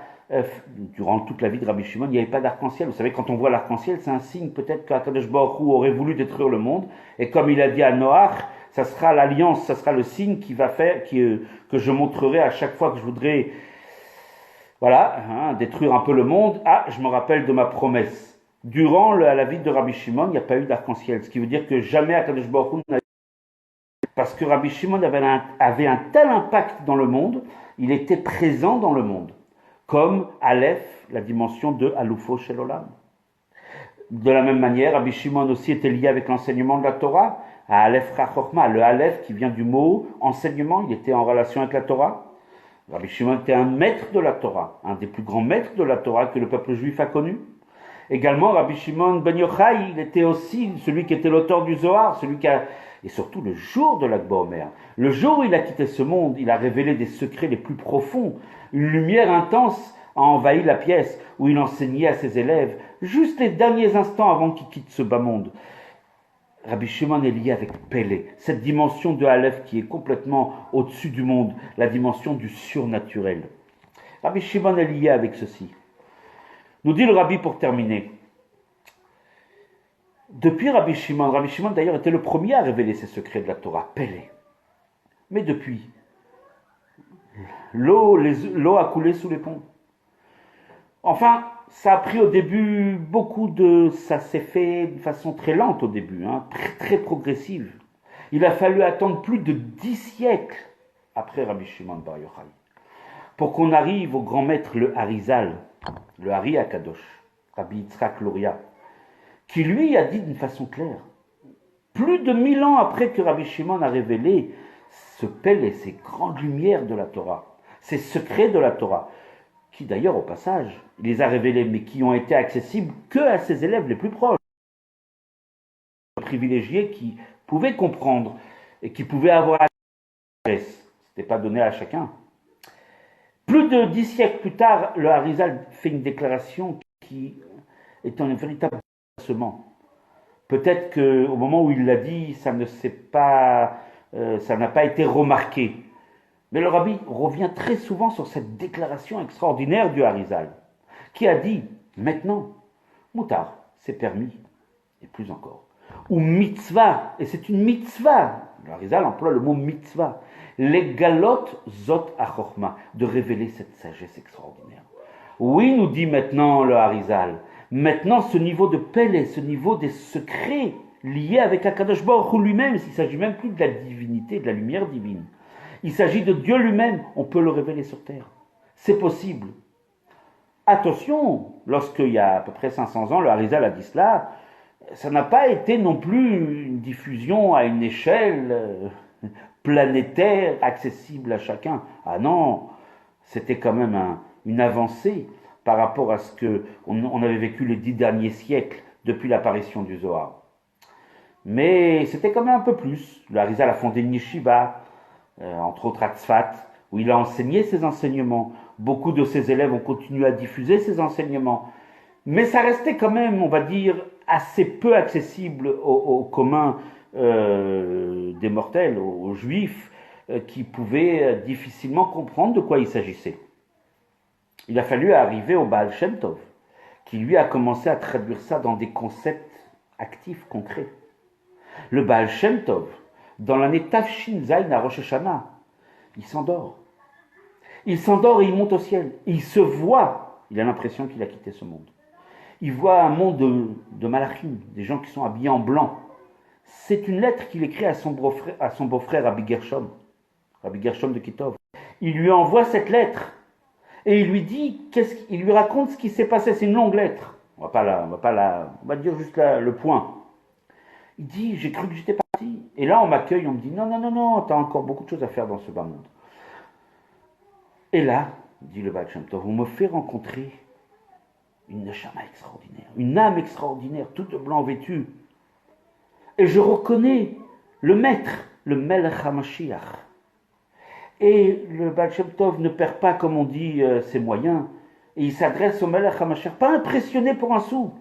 durant toute la vie de Rabbi Shimon, il n'y avait pas d'arc-en-ciel. Vous savez, quand on voit l'arc-en-ciel, c'est un signe peut-être qu'Akadosh Baruch Hu aurait voulu détruire le monde. Et comme il a dit à Noach, ça sera l'alliance, ça sera le signe qui va faire, que je montrerai à chaque fois que je voudrais, détruire un peu le monde. Ah, je me rappelle de ma promesse. Durant la vie de Rabbi Shimon, il n'y a pas eu d'arc-en-ciel. Ce qui veut dire que jamais Akadosh Baruch Hu n'a eu. Parce que Rabbi Shimon avait un tel impact dans le monde, il était présent dans le monde. Comme Aleph, la dimension de Alufo Shel Olam. De la même manière, Rabbi Shimon aussi était lié avec l'enseignement de la Torah, à Aleph Chachokma, le Aleph qui vient du mot enseignement, il était en relation avec la Torah. Rabbi Shimon était un maître de la Torah, un des plus grands maîtres de la Torah que le peuple juif a connu. Également, Rabbi Shimon Ben Yochai, il était aussi celui qui était l'auteur du Zohar, et surtout le jour de l'Ag BaOmer. Le jour où il a quitté ce monde, il a révélé des secrets les plus profonds. Une lumière intense a envahi la pièce où il enseignait à ses élèves, juste les derniers instants avant qu'il quitte ce bas monde. Rabbi Shimon est lié avec Pélé, cette dimension de Aleph qui est complètement au-dessus du monde, la dimension du surnaturel. Rabbi Shimon est lié avec ceci. Nous dit le Rabbi pour terminer. Depuis Rabbi Shimon d'ailleurs était le premier à révéler ces secrets de la Torah, Pélé. Mais depuis, l'eau a coulé sous les ponts. Enfin, ça a pris au début ça s'est fait de façon très lente au début, hein, très progressive. Il a fallu attendre plus de 10 siècles après Rabbi Shimon Bar Yochai pour qu'on arrive au grand maître le Harizal, le Hari Akadosh, Rabbi Yitzhak Luria, qui lui a dit d'une façon claire, plus de 1000 ans après que Rabbi Shimon a révélé ce pelle et ces grandes lumières de la Torah, ces secrets de la Torah, qui d'ailleurs au passage, il les a révélés, mais qui ont été accessibles que à ses élèves les plus proches, privilégiés qui pouvaient comprendre et qui pouvaient avoir la sagesse. Ce n'était pas donné à chacun. Plus de 10 siècles plus tard, le Harizal fait une déclaration qui est un véritable bouleversement. Peut-être qu'au moment où il l'a dit, ça n'a pas été remarqué. Mais le Rabbi revient très souvent sur cette déclaration extraordinaire du Harizal, qui a dit, maintenant, Moutar, c'est permis, et plus encore. Ou mitzvah, et c'est une mitzvah, le Harizal emploie le mot mitzvah, les galotes zot achorma, de révéler cette sagesse extraordinaire. Oui, nous dit maintenant le Harizal, maintenant ce niveau de Pélé, ce niveau des secrets liés avec Akadosh Baruch Hu lui-même, il ne s'agit même plus de la divinité, de la lumière divine. Il s'agit de Dieu lui-même, on peut le révéler sur terre. C'est possible. Attention, lorsqu'il y a à peu près 500 ans, le Harizal a dit cela, ça n'a pas été non plus une diffusion à une échelle planétaire, accessible à chacun. Ah non, c'était quand même une avancée par rapport à ce qu'on avait vécu les 10 derniers siècles depuis l'apparition du Zohar. Mais c'était quand même un peu plus. Le Harizal a fondé une yeshiva, entre autres à Tzfat, où il a enseigné ses enseignements. Beaucoup de ses élèves ont continué à diffuser ses enseignements. Mais ça restait quand même, on va dire, assez peu accessible au commun des mortels, aux juifs, qui pouvaient difficilement comprendre de quoi il s'agissait. Il a fallu arriver au Baal Shem Tov, qui lui a commencé à traduire ça dans des concepts actifs, concrets. Le Baal Shem Tov, dans l'année Tafshin Zayin à Rosh Hashanah, il s'endort. Il s'endort et il monte au ciel. Il se voit, il a l'impression qu'il a quitté ce monde. Il voit un monde de malachim, des gens qui sont habillés en blanc. C'est une lettre qu'il écrit à son beau-frère Rabbi Gershom de Kitov. Il lui envoie cette lettre et il lui dit, il lui raconte ce qui s'est passé. C'est une longue lettre. On va dire juste le point. Il dit, j'ai cru que j'étais parti. Et là, on m'accueille, on me dit, non, t'as encore beaucoup de choses à faire dans ce bas monde. Et là, dit le Baal Shem Tov, on me fait rencontrer une neshama extraordinaire, une âme extraordinaire, toute de blanc vêtue. Et je reconnais le maître, le Melech HaMashiach. Et le Baal Shem Tov ne perd pas, comme on dit, ses moyens. Et il s'adresse au Melech HaMashiach, pas impressionné pour un sou.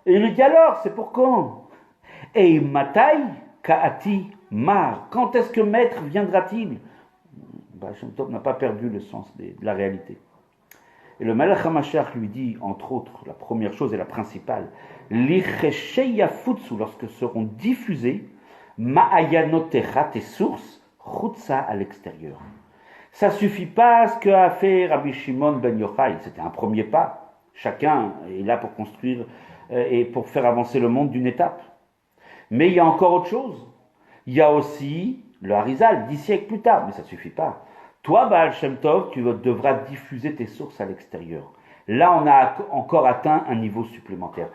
Et il lui dit alors, c'est pour quand? Et Matai Kaati Mar, quand est-ce que maître viendra-t-il? Baal Shem Tov n'a pas perdu le sens de la réalité. Et le Melech HaMashiach lui dit, entre autres, la première chose et la principale, Licheshei Yafutsu, lorsque seront diffusées, Ma'ayanotecha, tes sources, Chutza à l'extérieur. Ça suffit pas à ce qu'a fait Rabbi Shimon ben Yochai, c'était un premier pas. Chacun est là pour construire et pour faire avancer le monde d'une étape. Mais il y a encore autre chose. Il y a aussi le Harizal, 10 siècles plus tard, mais ça suffit pas. Toi, Baal Shem Tov, tu devras diffuser tes sources à l'extérieur. Là, on a encore atteint un niveau supplémentaire.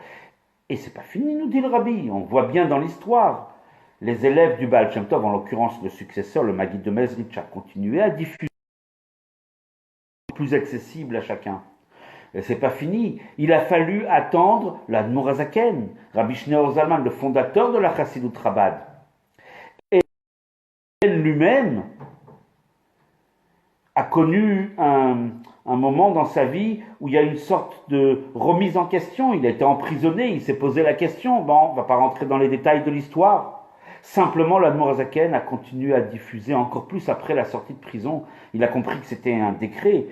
Et c'est pas fini, nous dit le Rabbi. On voit bien dans l'histoire. Les élèves du Baal Shem Tov, en l'occurrence le successeur, le Maggid de Mezrich, a continué à diffuser plus accessible à chacun. Et c'est pas fini. Il a fallu attendre l'Admor HaZaken, Rabbi Shneor Zalman, le fondateur de la Chassidut Chabad. Et lui-même a connu un moment dans sa vie où il y a une sorte de remise en question. Il a été emprisonné, il s'est posé la question. Bon, on ne va pas rentrer dans les détails de l'histoire. Simplement, l'Admor HaZaken a continué à diffuser encore plus après la sortie de prison. Il a compris que c'était un décret.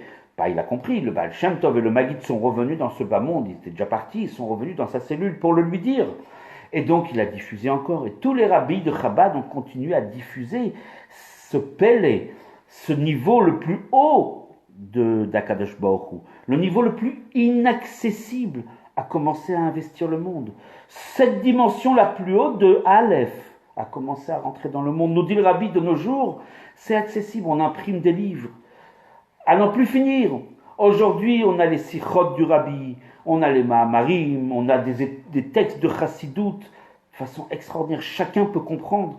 Il a compris, le Baal Shem Tov et le Maggid sont revenus dans ce bas monde. Ils étaient déjà partis, ils sont revenus dans sa cellule pour le lui dire. Et donc, il a diffusé encore. Et tous les rabbis de Chabad ont continué à diffuser ce pélé, ce niveau le plus haut d'Akadosh Baruch Hu. Le niveau le plus inaccessible a commencé à investir le monde. Cette dimension la plus haute de Aleph a commencé à rentrer dans le monde. Nous dit le Rabbi de nos jours, c'est accessible, on imprime des livres. À n'en plus finir. Aujourd'hui, on a les sikhot du Rabbi, on a les Mahamarim, on a des textes de Chassidout, de façon extraordinaire, chacun peut comprendre.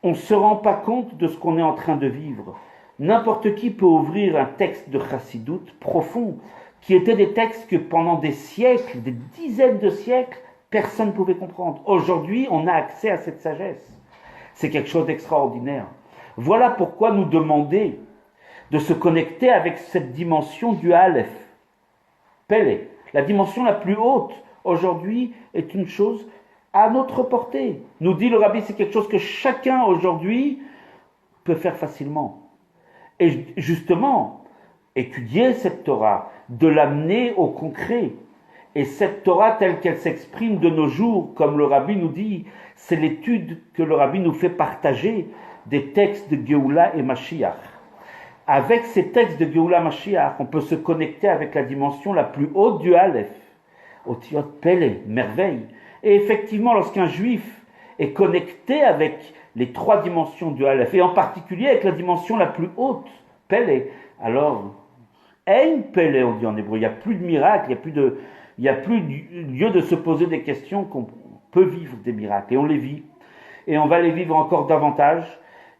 On ne se rend pas compte de ce qu'on est en train de vivre. N'importe qui peut ouvrir un texte de Chassidout profond, qui étaient des textes que pendant des siècles, des dizaines de siècles, personne ne pouvait comprendre. Aujourd'hui, on a accès à cette sagesse. C'est quelque chose d'extraordinaire. Voilà pourquoi nous demander de se connecter avec cette dimension du Aleph. Pélé, la dimension la plus haute, aujourd'hui, est une chose à notre portée. Nous dit le Rabbi, c'est quelque chose que chacun aujourd'hui peut faire facilement. Et justement, étudier cette Torah, de l'amener au concret. Et cette Torah telle qu'elle s'exprime de nos jours, comme le Rabbi nous dit, c'est l'étude que le Rabbi nous fait partager des textes de Géoula et Mashiach. Avec ces textes de Géoula Mashiach, on peut se connecter avec la dimension la plus haute du Aleph, Otiot Pélé, merveille. Et effectivement, lorsqu'un juif est connecté avec les trois dimensions du Aleph, et en particulier avec la dimension la plus haute, Pélé, alors, Ein Pélé, on dit en hébreu, il n'y a plus de miracle, il n'y a plus lieu de se poser des questions, qu'on peut vivre des miracles, et on les vit, et on va les vivre encore davantage,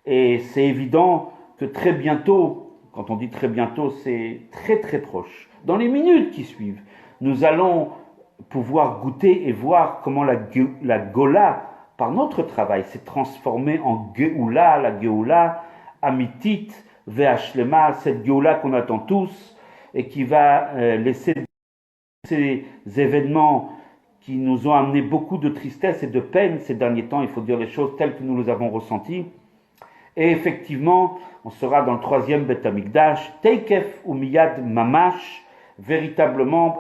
et c'est évident que très bientôt, quand on dit très bientôt, c'est très très proche, dans les minutes qui suivent, nous allons pouvoir goûter et voir comment la Gola, par notre travail, s'est transformée en Géoula, la Géoula Amitit Ve'ashlema, cette Géoula qu'on attend tous et qui va laisser ces événements qui nous ont amené beaucoup de tristesse et de peine ces derniers temps, il faut dire les choses telles que nous les avons ressenties. Et effectivement, on sera dans le troisième Beth Amikdash, Teikef ou Miyad Mamash, véritablement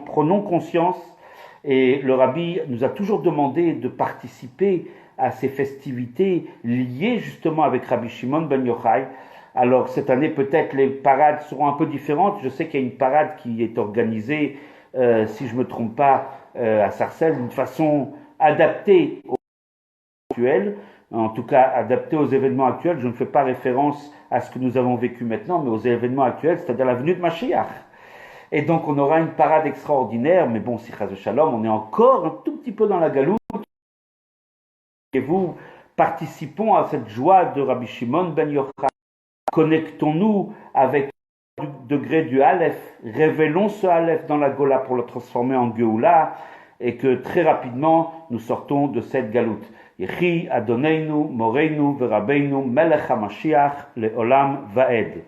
prenons conscience. Et le Rabbi nous a toujours demandé de participer à ces festivités liées justement avec Rabbi Shimon ben Yochai. Alors cette année peut-être les parades seront un peu différentes. Je sais qu'il y a une parade qui est organisée, si je ne me trompe pas, à Sarcelles, d'une façon adaptée aux actuels, en tout cas adaptée aux événements actuels. Je ne fais pas référence à ce que nous avons vécu maintenant, mais aux événements actuels, c'est-à-dire la venue de Mashiach. Et donc on aura une parade extraordinaire, mais bon, si Chaz Shalom, on est encore un tout petit peu dans la galoute. Et vous, participons à cette joie de Rabbi Shimon ben Yochai. Connectons-nous avec le degré du Aleph, révélons ce Aleph dans la Gola pour le transformer en Géoula, et que très rapidement nous sortons de cette galoute. Yechi Adoneinu, Moreinu, Verabeinu, Melech HaMashiach, Le'olam Vaed.